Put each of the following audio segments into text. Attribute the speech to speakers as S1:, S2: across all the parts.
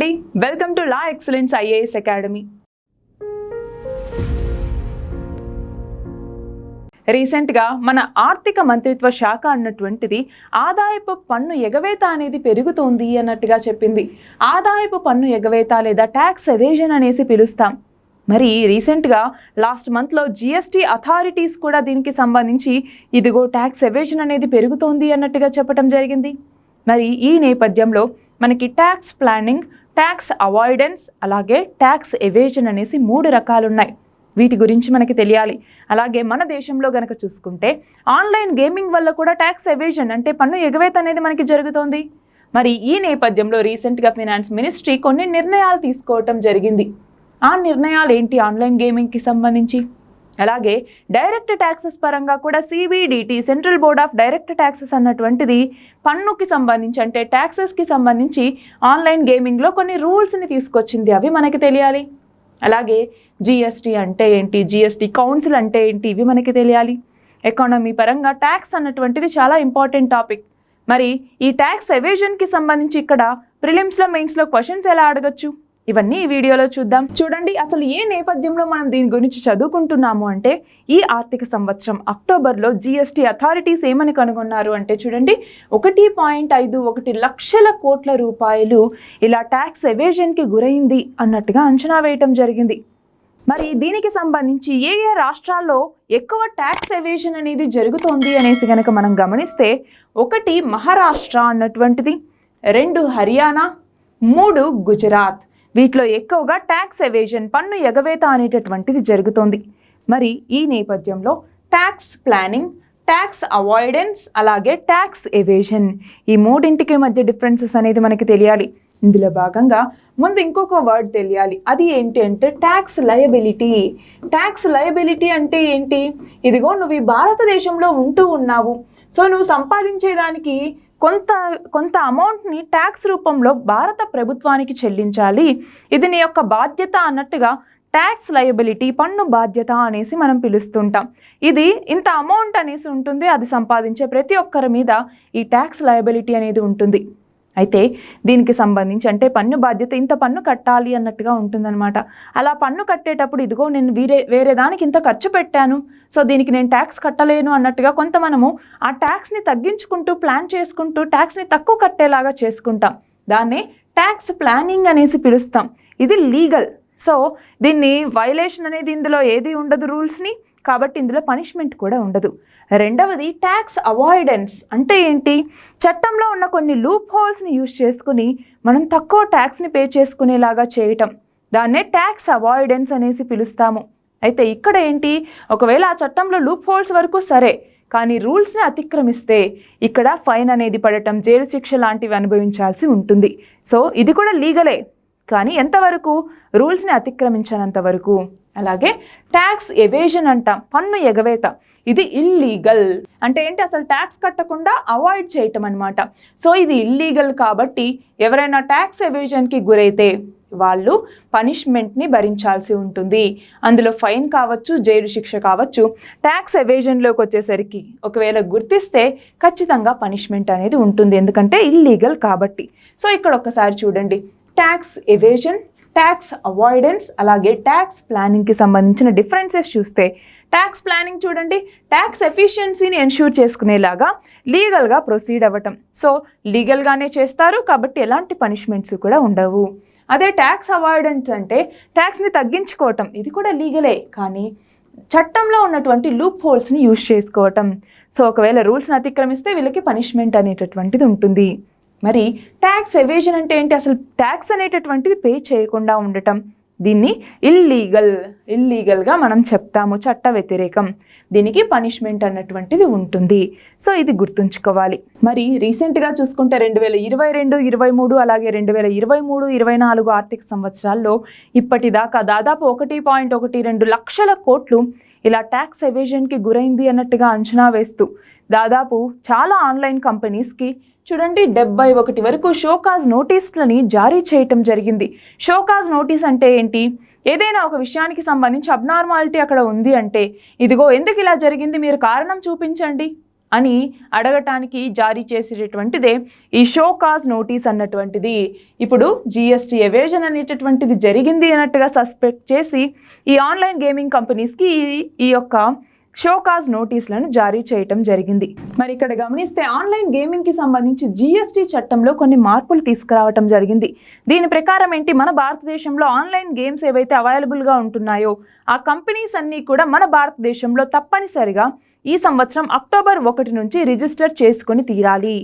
S1: అండి, welcome to law excellence IAS academy. రీసెంట్గా మన ఆర్థిక మంత్రిత్వ శాఖ అన్నటువంటిది ఆదాయపు పన్ను ఎగవేత అనేది పెరుగుతోంది అన్నట్టుగా చెప్పింది. ఆదాయపు పన్ను ఎగవేత లేదా ట్యాక్స్ ఎవేజన్ అనేసి పిలుస్తాం. మరి రీసెంట్గా లాస్ట్ మంత్లో జిఎస్టీ అథారిటీస్ కూడా దీనికి సంబంధించి ఇదిగో ట్యాక్స్ ఎవేజన్ అనేది పెరుగుతోంది అన్నట్టుగా చెప్పడం జరిగింది. మరి ఈ నేపథ్యంలో మనకి ట్యాక్స్ ప్లానింగ్, ట్యాక్స్ అవాయిడెన్స్, అలాగే ట్యాక్స్ ఎవేజన్ అనేసి 3 రకాలు ఉన్నాయి. వీటి గురించి మనకి తెలియాలి. అలాగే మన దేశంలో గనక చూసుకుంటే ఆన్లైన్ గేమింగ్ వల్ల కూడా ట్యాక్స్ ఎవేజన్ అంటే పన్ను ఎగవేత అనేది మనకి జరుగుతోంది. మరి ఈ నేపథ్యంలో రీసెంట్గా ఫైనాన్స్ మినిస్ట్రీ కొన్ని నిర్ణయాలు తీసుకోవటం జరిగింది. ఆ నిర్ణయాలు ఏంటి? ఆన్లైన్ గేమింగ్కి సంబంధించి, అలాగే డైరెక్ట్ ట్యాక్సెస్ పరంగా కూడా CBDT, central board of direct taxes అన్నటువంటిది పన్నుకి సంబంధించి అంటే ట్యాక్సెస్కి సంబంధించి ఆన్లైన్ గేమింగ్లో కొన్ని రూల్స్ని తీసుకొచ్చింది. అవి మనకి తెలియాలి. అలాగే జిఎస్టీ అంటే ఏంటి, జిఎస్టీ కౌన్సిల్ అంటే ఏంటి, ఇవి మనకి తెలియాలి. ఎకానమీ పరంగా ట్యాక్స్ అన్నటువంటిది చాలా ఇంపార్టెంట్ టాపిక్. మరి ఈ ట్యాక్స్ ఎవేజన్కి సంబంధించి ఇక్కడ ప్రిలిమ్స్లో, మెయిన్స్లో క్వశ్చన్స్ ఎలా అడగచ్చు, ఇవన్నీ ఈ వీడియోలో చూద్దాం. చూడండి, అసలు ఏ నేపథ్యంలో మనం దీని గురించి చదువుకుంటున్నాము అంటే ఈ ఆర్థిక సంవత్సరం అక్టోబర్లో జిఎస్టీ అథారిటీస్ ఏమని కనుగొన్నారు అంటే చూడండి, 1.51 లక్షల కోట్ల రూపాయలు ఇలా ట్యాక్స్ ఎవేజన్కి గురైంది అన్నట్టుగా అంచనా వేయటం జరిగింది. మరి దీనికి సంబంధించి ఏ ఏ రాష్ట్రాల్లో ఎక్కువ ట్యాక్స్ ఎవేజన్ అనేది జరుగుతోంది అనేసి కనుక మనం గమనిస్తే 1 మహారాష్ట్ర అన్నటువంటిది, 2 హర్యానా, 3 గుజరాత్. వీటిలో ఎక్కువగా ట్యాక్స్ ఎవేజన్, పన్ను ఎగవేత అనేటటువంటిది జరుగుతోంది. మరి ఈ నేపథ్యంలో ట్యాక్స్ ప్లానింగ్, ట్యాక్స్ అవాయిడెన్స్, అలాగే ట్యాక్స్ ఎవేజన్, ఈ 3ంటికి మధ్య డిఫరెన్సెస్ అనేది మనకి తెలియాలి. ఇందులో భాగంగా ముందు ఇంకొక వర్డ్ తెలియాలి. అది ఏంటి అంటే ట్యాక్స్ లయబిలిటీ. ట్యాక్స్ లయబిలిటీ అంటే ఏంటి? ఇదిగో నువ్వు ఈ భారతదేశంలో ఉంటూ ఉన్నావు, సో నువ్వు సంపాదించేదానికి కొంత అమౌంట్ని ట్యాక్స్ రూపంలో భారత ప్రభుత్వానికి చెల్లించాలి. ఇది నీ యొక్క బాధ్యత అన్నట్టుగా ట్యాక్స్ లయబిలిటీ, పన్ను బాధ్యత అనేసి మనం పిలుస్తుంటాం. ఇది ఇంత అమౌంట్ అనేసి ఉంటుంది, అది సంపాదించే ప్రతి ఒక్కరి మీద ఈ ట్యాక్స్ లయబిలిటీ అనేది ఉంటుంది. అయితే దీనికి సంబంధించి అంటే పన్ను బాధ్యత, ఇంత పన్ను కట్టాలి అన్నట్టుగా ఉంటుందన్నమాట. అలా పన్ను కట్టేటప్పుడు ఇదిగో నేను వేరే దానికి ఇంత ఖర్చు పెట్టాను, సో దీనికి నేను ట్యాక్స్ కట్టలేను అన్నట్టుగా కొంత మనము ఆ ట్యాక్స్ని తగ్గించుకుంటూ, ప్లాన్ చేసుకుంటూ ట్యాక్స్ని తక్కువ కట్టేలాగా చేసుకుంటాం. దాన్నే ట్యాక్స్ ప్లానింగ్ అనేసి పిలుస్తాం. ఇది లీగల్. సో దీన్ని వైలేషన్ అనేది ఇందులో ఏది ఉండదు రూల్స్ని, కాబట్టి ఇందులో పనిష్మెంట్ కూడా ఉండదు. రెండవది ట్యాక్స్ అవాయిడెన్స్ అంటే ఏంటి? చట్టంలో ఉన్న కొన్ని లూప్ హోల్స్ని యూజ్ చేసుకుని మనం తక్కువ ట్యాక్స్ని పే చేసుకునేలాగా చేయటం, దాన్నే ట్యాక్స్ అవాయిడెన్స్ అనేసి పిలుస్తాము. అయితే ఇక్కడ ఏంటి, ఒకవేళ ఆ చట్టంలో లూప్ హోల్స్ వరకు సరే, కానీ రూల్స్ని అతిక్రమిస్తే ఇక్కడ ఫైన్ అనేది పడటం, జైలు శిక్ష లాంటివి అనుభవించాల్సి ఉంటుంది. సో ఇది కూడా లీగలే, కానీ ఎంతవరకు? రూల్స్ని అతిక్రమించినంత వరకు. అలాగే ట్యాక్స్ ఎవేజన్ అంటాం, పన్ను ఎగవేత. ఇది ఇల్లీగల్. అంటే ఏంటి? అసలు ట్యాక్స్ కట్టకుండా అవాయిడ్ చేయటం అనమాట. సో ఇది ఇల్లీగల్ కాబట్టి ఎవరైనా ట్యాక్స్ ఎవేజన్కి గురైతే వాళ్ళు పనిష్మెంట్ని భరించాల్సి ఉంటుంది. అందులో ఫైన్ కావచ్చు, జైలు శిక్ష కావచ్చు. ట్యాక్స్ ఎవేజన్లోకి వచ్చేసరికి ఒకవేళ గుర్తిస్తే ఖచ్చితంగా పనిష్మెంట్ అనేది ఉంటుంది, ఎందుకంటే ఇల్లీగల్ కాబట్టి. సో ఇక్కడ ఒక్కసారి చూడండి, ట్యాక్స్ ఎవేజన్, ట్యాక్స్ అవాయిడెన్స్, అలాగే ట్యాక్స్ ప్లానింగ్కి సంబంధించిన డిఫరెన్సెస్ చూస్తే, ట్యాక్స్ ప్లానింగ్ చూడండి, ట్యాక్స్ ఎఫిషియన్సీని ఎన్ష్యూర్ చేసుకునేలాగా లీగల్గా ప్రొసీడ్ అవ్వటం. సో లీగల్గానే చేస్తారు కాబట్టి ఎలాంటి పనిష్మెంట్స్ కూడా ఉండవు. అదే ట్యాక్స్ అవాయిడెన్స్ అంటే ట్యాక్స్ని తగ్గించుకోవటం, ఇది కూడా లీగలే, కానీ చట్టంలో ఉన్నటువంటి లూప్ హోల్స్ని యూజ్ చేసుకోవటం. సో ఒకవేళ రూల్స్ని అతిక్రమిస్తే వీళ్ళకి పనిష్మెంట్ అనేటటువంటిది ఉంటుంది. మరి ట్యాక్స్ ఎవేజన్ అంటే ఏంటి? అసలు ట్యాక్స్ అనేటటువంటిది పే చేయకుండా ఉండటం, దీన్ని ఇల్లీగల్గా మనం చెప్తాము, చట్ట వ్యతిరేకం. దీనికి పనిష్మెంట్ అన్నటువంటిది ఉంటుంది. సో ఇది గుర్తుంచుకోవాలి. మరి రీసెంట్గా చూసుకుంటే 2022, 23 అలాగే 2023, 24 ఆర్థిక సంవత్సరాల్లో ఇప్పటిదాకా దాదాపు 1.12 లక్షల కోట్లు ఇలా ట్యాక్స్ ఎవేజన్కి గురైంది అన్నట్టుగా అంచనా వేస్తూ దాదాపు చాలా ఆన్లైన్ కంపెనీస్కి చూడండి 71 వరకు షోకాజ్ నోటీసులని జారీ చేయటం జరిగింది. షోకాజ్ నోటీస్ అంటే ఏంటి? ఏదైనా ఒక విషయానికి సంబంధించి అబ్నార్మాలిటీ అక్కడ ఉంది అంటే, ఇదిగో ఎందుకు ఇలా జరిగింది, మీరు కారణం చూపించండి అని అడగటానికి జారీ చేసేటటువంటిదే ఈ షోకాజ్ నోటీస్ అన్నటువంటిది. ఇప్పుడు జిఎస్టీ ఎవేజన్ అనేటటువంటిది జరిగింది అన్నట్టుగా సస్పెక్ట్ చేసి ఈ ఆన్లైన్ గేమింగ్ కంపెనీస్కి ఈ యొక్క షోకాజ్ నోటీసులను జారీ చేయటం జరిగింది. మరి ఇక్కడ గమనిస్తే ఆన్లైన్ గేమింగ్కి సంబంధించి జిఎస్టీ చట్టంలో కొన్ని మార్పులు తీసుకురావటం జరిగింది. దీని ప్రకారం ఏంటి, మన భారతదేశంలో ఆన్లైన్ గేమ్స్ ఏవైతే అవైలబుల్గా ఉంటున్నాయో ఆ కంపెనీస్ అన్నీ కూడా మన భారతదేశంలో తప్పనిసరిగా ఈ సంవత్సరం అక్టోబర్ 1 నుంచి రిజిస్టర్ చేసుకొని తీరాలి.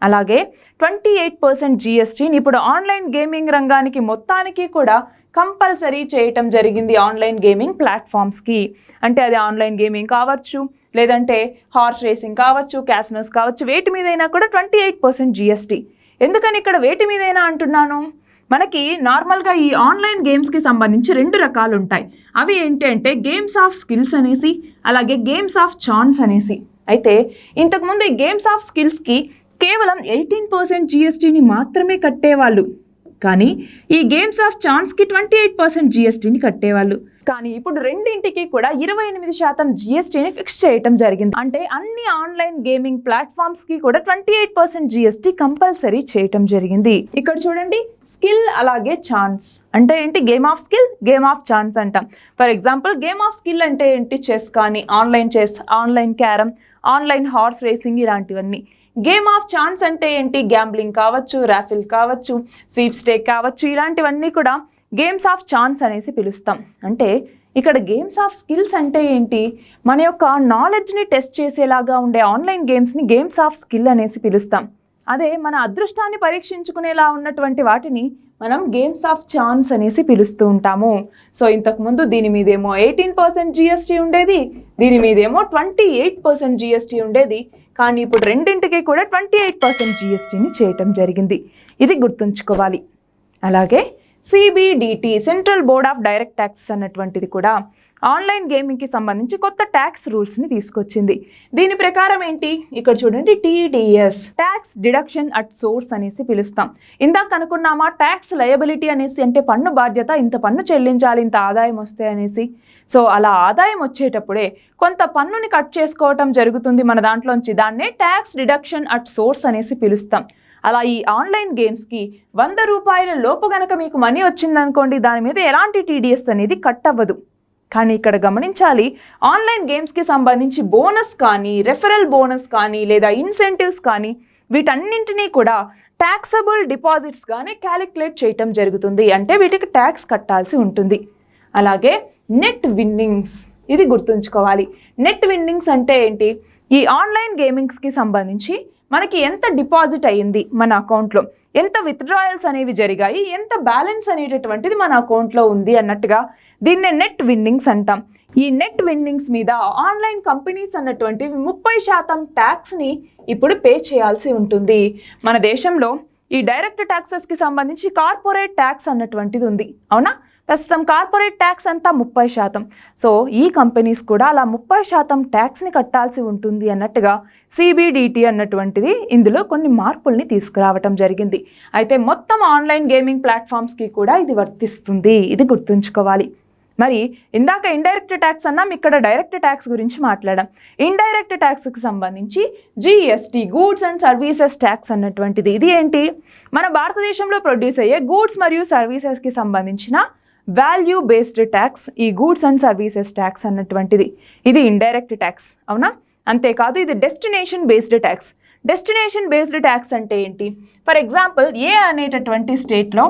S1: అలాగే 28% జిఎస్టీని ఇప్పుడు ఆన్లైన్ గేమింగ్ రంగానికి మొత్తానికి కూడా కంపల్సరీ చేయటం జరిగింది ఆన్లైన్ గేమింగ్ ప్లాట్ఫామ్స్కి. అంటే అది ఆన్లైన్ గేమింగ్ కావచ్చు, లేదంటే హార్స్ రేసింగ్ కావచ్చు, క్యాసినోస్ కావచ్చు, వేటి మీదైనా కూడా 28% జిఎస్టీ. ఎందుకని ఇక్కడ వేటి మీదైనా అంటున్నాను, మనకి నార్మల్గా ఈ ఆన్లైన్ గేమ్స్కి సంబంధించి 2 రకాలు ఉంటాయి. అవి ఏంటి అంటే గేమ్స్ ఆఫ్ స్కిల్స్ అనేసి, అలాగే గేమ్స్ ఆఫ్ ఛాన్స్ అనేసి. అయితే ఇంతకుముందు ఈ గేమ్స్ ఆఫ్ స్కిల్స్కి కేవలం 18% జిఎస్టీని మాత్రమే కట్టేవాళ్ళు. కానీ ఈ గేమ్స్ ఆఫ్ ఛాన్స్కి 28% జిఎస్టీని కట్టేవాళ్ళు. కానీ ఇప్పుడు రెండింటికి కూడా 28% జిఎస్టీని ఫిక్స్ చేయటం జరిగింది. అంటే అన్ని ఆన్లైన్ గేమింగ్ ప్లాట్ఫామ్స్కి కూడా 28% జిఎస్టీ కంపల్సరీ చేయటం జరిగింది. ఇక్కడ చూడండి, స్కిల్ అలాగే ఛాన్స్ అంటే ఏంటి, game of skill, game of chance అంటాం. For example game of skill అంటే ఏంటి, చెస్ కానీ, online chess, online carrom, online horse racing ఇలాంటివన్నీ. గేమ్ ఆఫ్ ఛాన్స్ అంటే ఏంటి, గ్యాంబ్లింగ్ కావచ్చు, రాఫిల్ కావచ్చు, స్వీప్ స్టేక్ కావచ్చు, ఇలాంటివన్నీ కూడా గేమ్స్ ఆఫ్ ఛాన్స్ అనేసి పిలుస్తాం. అంటే ఇక్కడ గేమ్స్ ఆఫ్ స్కిల్స్ అంటే ఏంటి, మన యొక్క నాలెడ్జ్ని టెస్ట్ చేసేలాగా ఉండే ఆన్లైన్ గేమ్స్ని గేమ్స్ ఆఫ్ స్కిల్ అనేసి పిలుస్తాం. అదే మన అదృష్టాన్ని పరీక్షించుకునేలా ఉన్నటువంటి వాటిని మనం గేమ్స్ ఆఫ్ ఛాన్స్ అనేసి పిలుస్తూ ఉంటాము. సో ఇంతకుముందు దీని మీదేమో 18% జిఎస్టీ ఉండేది, దీని మీదేమో 28% జిఎస్టీ ఉండేది. కానీ ఇప్పుడు రెండింటికి కూడా 28% జిఎస్టీని చేయటం జరిగింది. ఇది గుర్తుంచుకోవాలి. అలాగే CBDT, central board of direct taxes అన్నటువంటిది కూడా ఆన్లైన్ గేమింగ్కి సంబంధించి కొత్త ట్యాక్స్ రూల్స్ని తీసుకొచ్చింది. దీని ప్రకారం ఏంటి, ఇక్కడ చూడండి, TDS, tax deduction at source అనేసి పిలుస్తాం. ఇందాక అనుకున్నామా ట్యాక్స్ లయబిలిటీ అనేసి, అంటే పన్ను బాధ్యత, ఇంత పన్ను చెల్లించాలి ఇంత ఆదాయం వస్తే అనేసి. సో అలా ఆదాయం వచ్చేటప్పుడే కొంత పన్నుని కట్ చేసుకోవటం జరుగుతుంది మన దాంట్లోంచి. దాన్నే ట్యాక్స్ డిడక్షన్ అట్ సోర్స్ అనేసి పిలుస్తాం. అలా ఈ ఆన్లైన్ గేమ్స్కి 100 రూపాయల లోపు గనక మీకు మనీ వచ్చిందనుకోండి, దాని మీద ఎలాంటి టీడీఎస్ అనేది కట్ అవ్వదు. కానీ ఇక్కడ గమనించాలి, ఆన్లైన్ గేమ్స్కి సంబంధించి బోనస్ కానీ, రెఫరల్ బోనస్ కానీ, లేదా ఇన్సెంటివ్స్ కానీ, వీటన్నింటినీ కూడా ట్యాక్సబుల్ డిపాజిట్స్గానే క్యాలిక్యులేట్ చేయటం జరుగుతుంది. అంటే వీటికి ట్యాక్స్ కట్టాల్సి ఉంటుంది. అలాగే నెట్ విన్నింగ్స్, ఇది గుర్తుంచుకోవాలి. నెట్ విన్నింగ్స్ అంటే ఏంటి, ఈ ఆన్లైన్ గేమింగ్స్కి సంబంధించి మనకి ఎంత డిపాజిట్ అయ్యింది మన అకౌంట్లో, ఎంత విత్డ్రాయల్స్ అనేవి జరిగాయి, ఎంత బ్యాలెన్స్ అనేటటువంటిది మన అకౌంట్లో ఉంది అన్నట్టుగా దీన్నే నెట్ విన్నింగ్స్ అంటాం. ఈ నెట్ విన్నింగ్స్ మీద ఆన్లైన్ కంపెనీస్ అన్నటువంటివి 30% ట్యాక్స్ని ఇప్పుడు పే చేయాల్సి ఉంటుంది. మన దేశంలో ఈ డైరెక్ట్ ట్యాక్సెస్కి సంబంధించి కార్పొరేట్ ట్యాక్స్ అన్నటువంటిది ఉంది, అవునా? ప్రస్తుతం కార్పొరేట్ ట్యాక్స్ అంతా 30%. సో ఈ కంపెనీస్ కూడా అలా 30% ట్యాక్స్ని కట్టాల్సి ఉంటుంది అన్నట్టుగా సిబిడిటి అన్నటువంటిది ఇందులో కొన్ని మార్పుల్ని తీసుకురావటం జరిగింది. అయితే మొత్తం ఆన్లైన్ గేమింగ్ ప్లాట్ఫామ్స్కి కూడా ఇది వర్తిస్తుంది, ఇది గుర్తుంచుకోవాలి. మరి ఇందాక ఇండైరెక్ట్ ట్యాక్స్ అన్నాం, ఇక్కడ డైరెక్ట్ ట్యాక్స్ గురించి మాట్లాడాం. ఇండైరెక్ట్ ట్యాక్స్కి సంబంధించి GST, goods and services tax అన్నటువంటిది. ఇది ఏంటి, మన భారతదేశంలో ప్రొడ్యూస్ అయ్యే గూడ్స్ మరియు సర్వీసెస్కి సంబంధించిన వాల్యూ బేస్డ్ ట్యాక్స్, ఈ గూడ్స్ అండ్ సర్వీసెస్ ట్యాక్స్ అన్నటువంటిది. ఇది ఇండైరెక్ట్ ట్యాక్స్, అవునా? అంతేకాదు ఇది destination based tax. Destination based tax అంటే ఏంటి, ఫర్ ఎగ్జాంపుల్ ఏ అనేటటువంటి స్టేట్లో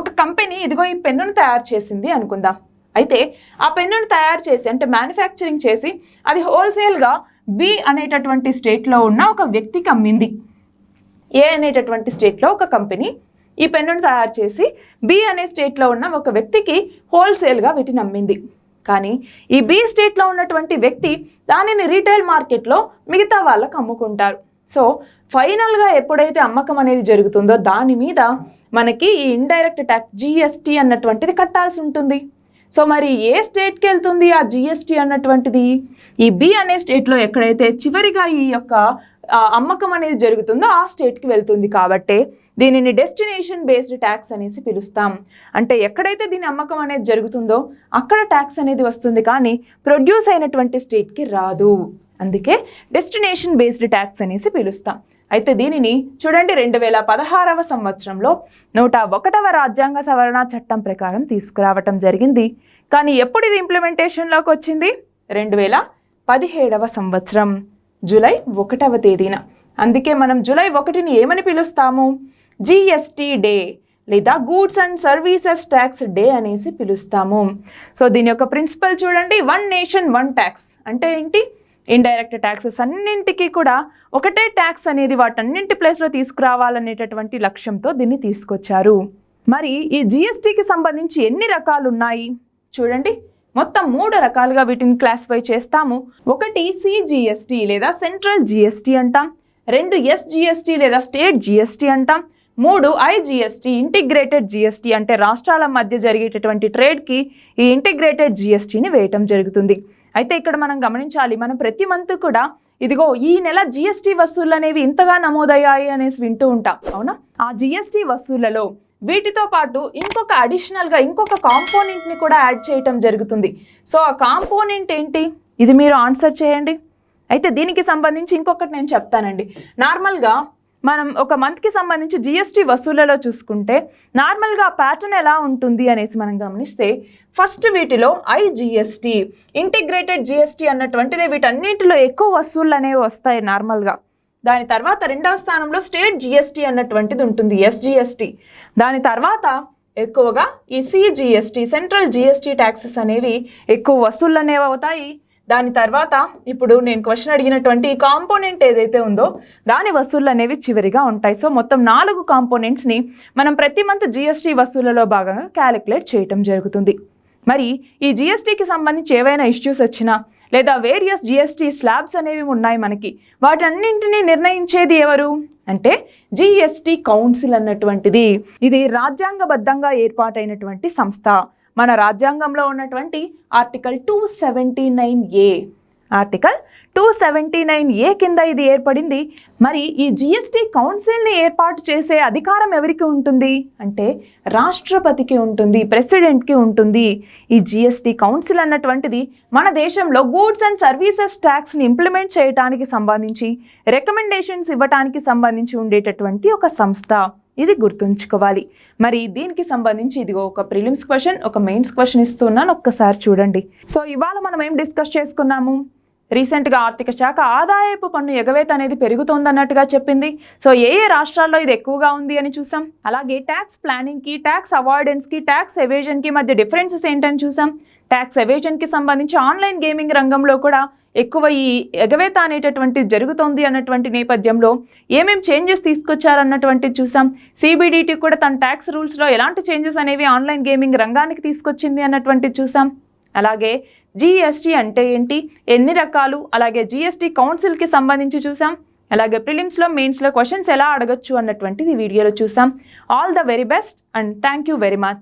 S1: ఒక కంపెనీ ఇదిగో ఈ పెన్నును తయారు చేసింది అనుకుందాం. అయితే ఆ పెన్నును తయారు చేసి, అంటే మ్యానుఫ్యాక్చరింగ్ చేసి, అది హోల్సేల్గా బి అనేటటువంటి స్టేట్లో ఉన్న ఒక వ్యక్తికి అమ్మింది. ఏ అనేటటువంటి స్టేట్లో ఒక కంపెనీ ఈ పెన్నును తయారు చేసి బి అనే స్టేట్లో ఉన్న ఒక వ్యక్తికి హోల్సేల్గా వీటిని అమ్మింది. కానీ ఈ బి స్టేట్లో ఉన్నటువంటి వ్యక్తి దానిని రీటైల్ మార్కెట్లో మిగతా వాళ్ళకు అమ్ముకుంటారు. సో ఫైనల్గా ఎప్పుడైతే అమ్మకం అనేది జరుగుతుందో దాని మీద మనకి ఈ ఇండైరెక్ట్ ట్యాక్స్ జిఎస్టీ అన్నటువంటిది కట్టాల్సి ఉంటుంది. సో మరి ఏ స్టేట్కి వెళ్తుంది ఆ జిఎస్టీ అన్నటువంటిది, ఈ బి అనే స్టేట్లో ఎక్కడైతే చివరిగా ఈ యొక్క అమ్మకం అనేది జరుగుతుందో ఆ స్టేట్కి వెళ్తుంది. కాబట్టి దీనిని డెస్టినేషన్ బేస్డ్ ట్యాక్స్ అనేసి పిలుస్తాం. అంటే ఎక్కడైతే దీని అమ్మకం అనేది జరుగుతుందో అక్కడ ట్యాక్స్ అనేది వస్తుంది, కానీ ప్రొడ్యూస్ అయినటువంటి స్టేట్కి రాదు. అందుకే డెస్టినేషన్ బేస్డ్ ట్యాక్స్ అనేసి పిలుస్తాం. అయితే దీనిని చూడండి 2016వ సంవత్సరంలో 101వ రాజ్యాంగ సవరణ చట్టం ప్రకారం తీసుకురావటం జరిగింది. కానీ ఎప్పుడు ఇది ఇంప్లిమెంటేషన్లోకి వచ్చింది? 2017వ సంవత్సరం జూలై 1వ తేదీన. అందుకే మనం జూలై 1ని ఏమని పిలుస్తాము? జిఎస్టీ డే లేదా goods and services tax day అనేసి పిలుస్తాము. సో దీని యొక్క ప్రిన్సిపల్ చూడండి, 1 నేషన్ 1 ట్యాక్స్ అంటే ఏంటి? ఇండైరెక్ట్ ట్యాక్సెస్ అన్నింటికి కూడా ఒకటే ట్యాక్స్ అనేది వాటన్నింటి ప్లేస్లో తీసుకురావాలనేటటువంటి లక్ష్యంతో దీన్ని తీసుకొచ్చారు. మరి ఈ జిఎస్టీకి సంబంధించి ఎన్ని రకాలు ఉన్నాయి చూడండి. మొత్తం 3 రకాలుగా వీటిని క్లాసిఫై చేస్తాము. 1 సిజిఎస్టీ లేదా సెంట్రల్ జిఎస్టీ అంటాం, 2 ఎస్జిఎస్టీ లేదా స్టేట్ జిఎస్టీ అంటాం, 3 ఐజిఎస్టీ ఇంటిగ్రేటెడ్ జిఎస్టీ అంటే రాష్ట్రాల మధ్య జరిగేటటువంటి ట్రేడ్కి ఈ ఇంటిగ్రేటెడ్ జిఎస్టీని వేయటం జరుగుతుంది. అయితే ఇక్కడ మనం గమనించాలి, మనం ప్రతి మంత్ కూడా ఇదిగో ఈ నెల జిఎస్టీ వసూళ్ళు అనేవి ఇంతగా నమోదయ్యాయి అనేసి వింటూ ఉంటాం, అవునా? ఆ జిఎస్టీ వసూళ్లలో వీటితో పాటు ఇంకొక కాంపోనెంట్ని కూడా యాడ్ చేయటం జరుగుతుంది. సో ఆ కాంపోనెంట్ ఏంటి? ఇది మీరు ఆన్సర్ చేయండి. అయితే దీనికి సంబంధించి ఇంకొకటి నేను చెప్తానండి. నార్మల్గా మనం ఒక మంత్కి సంబంధించి జిఎస్టీ వసూళ్లలో చూసుకుంటే నార్మల్గా ప్యాటర్న్ ఎలా ఉంటుంది అనేసి మనం గమనిస్తే, ఫస్ట్ వీటిలో ఐజిఎస్టీ ఇంటిగ్రేటెడ్ జిఎస్టీ అన్నటువంటిది వీటన్నిటిలో ఎక్కువ వసూళ్ళు అనేవి వస్తాయి నార్మల్గా. దాని తర్వాత 2వ స్థానంలో స్టేట్ జిఎస్టీ అన్నటువంటిది ఉంటుంది, ఎస్జిఎస్టీ. దాని తర్వాత ఎక్కువగా ఈ సిజిఎస్టీ సెంట్రల్ జిఎస్టీ ట్యాక్సెస్ అనేవి ఎక్కువ వసూళ్ళు అనేవి అవుతాయి. దాని తర్వాత ఇప్పుడు నేను క్వశ్చన్ అడిగినటువంటి ఈ కాంపోనెంట్ ఏదైతే ఉందో దాని వసూళ్ళు అనేవి చివరిగా ఉంటాయి. సో మొత్తం 4 కాంపోనెంట్స్ని మనం ప్రతి మంత్ జిఎస్టీ వసూళ్లలో భాగంగా క్యాలిక్యులేట్ చేయటం జరుగుతుంది. మరి ఈ జిఎస్టీకి సంబంధించి ఏవైనా ఇష్యూస్ వచ్చినా లేదా వేరియస్ జిఎస్టీ స్లాబ్స్ అనేవి ఉన్నాయి మనకి, వాటన్నింటినీ నిర్ణయించేది ఎవరు అంటే జిఎస్టీ కౌన్సిల్ అన్నటువంటిది. ఇది రాజ్యాంగబద్ధంగా ఏర్పాటైనటువంటి సంస్థ. మన రాజ్యాంగంలో ఉన్నటువంటి ఆర్టికల్ 279A కింద ఇది ఏర్పడింది. మరి ఈ జిఎస్టీ కౌన్సిల్ని ఏర్పాటు చేసే అధికారం ఎవరికి ఉంటుంది అంటే రాష్ట్రపతికి ఉంటుంది, ప్రెసిడెంట్కి ఉంటుంది. ఈ జిఎస్టీ కౌన్సిల్ అన్నటువంటిది మన దేశంలో గూడ్స్ అండ్ సర్వీసెస్ ట్యాక్స్ని ఇంప్లిమెంట్ చేయడానికి సంబంధించి రికమెండేషన్స్ ఇవ్వడానికి సంబంధించి ఉండేటటువంటి ఒక సంస్థ. ఇది గుర్తుంచుకోవాలి. మరి దీనికి సంబంధించి ఇదిగో ఒక ప్రిలిమ్స్ క్వశ్చన్, ఒక మెయిన్స్ క్వశ్చన్ ఇస్తున్నాను, ఒక్కసారి చూడండి. సో ఇవాళ మనం ఏం డిస్కస్ చేసుకున్నాము? రీసెంట్గా ఆర్థిక శాఖ ఆదాయపు పన్ను ఎగవేత అనేది పెరుగుతోందన్నట్టుగా చెప్పింది. సో ఏ రాష్ట్రాల్లో ఇది ఎక్కువగా ఉంది అని చూసాం. అలాగే ట్యాక్స్ ప్లానింగ్కి, ట్యాక్స్ అవాయిడెన్స్కి, ట్యాక్స్ ఎవేజన్కి మధ్య డిఫరెన్సెస్ ఏంటని చూసాం. ట్యాక్స్ ఎవేజన్కి సంబంధించి ఆన్లైన్ గేమింగ్ రంగంలో కూడా ఎక్కువ ఈ ఎగవేత అనేటటువంటిది జరుగుతోంది అన్నటువంటి నేపథ్యంలో ఏమేం చేంజెస్ తీసుకొచ్చారన్నటువంటిది చూసాం. సిబిడిటీ కూడా తన ట్యాక్స్ రూల్స్లో ఎలాంటి చేంజెస్ అనేవి ఆన్లైన్ గేమింగ్ రంగానికి తీసుకొచ్చింది అన్నటువంటిది చూసాం. అలాగే జిఎస్టీ అంటే ఏంటి, ఎన్ని రకాలు, అలాగే జిఎస్టీ కౌన్సిల్కి సంబంధించి చూసాం. అలాగే ప్రిలిమ్స్లో, మెయిన్స్లో క్వశ్చన్స్ ఎలా అడగచ్చు అన్నటువంటిది వీడియోలో చూసాం. All the very best and thank you very much.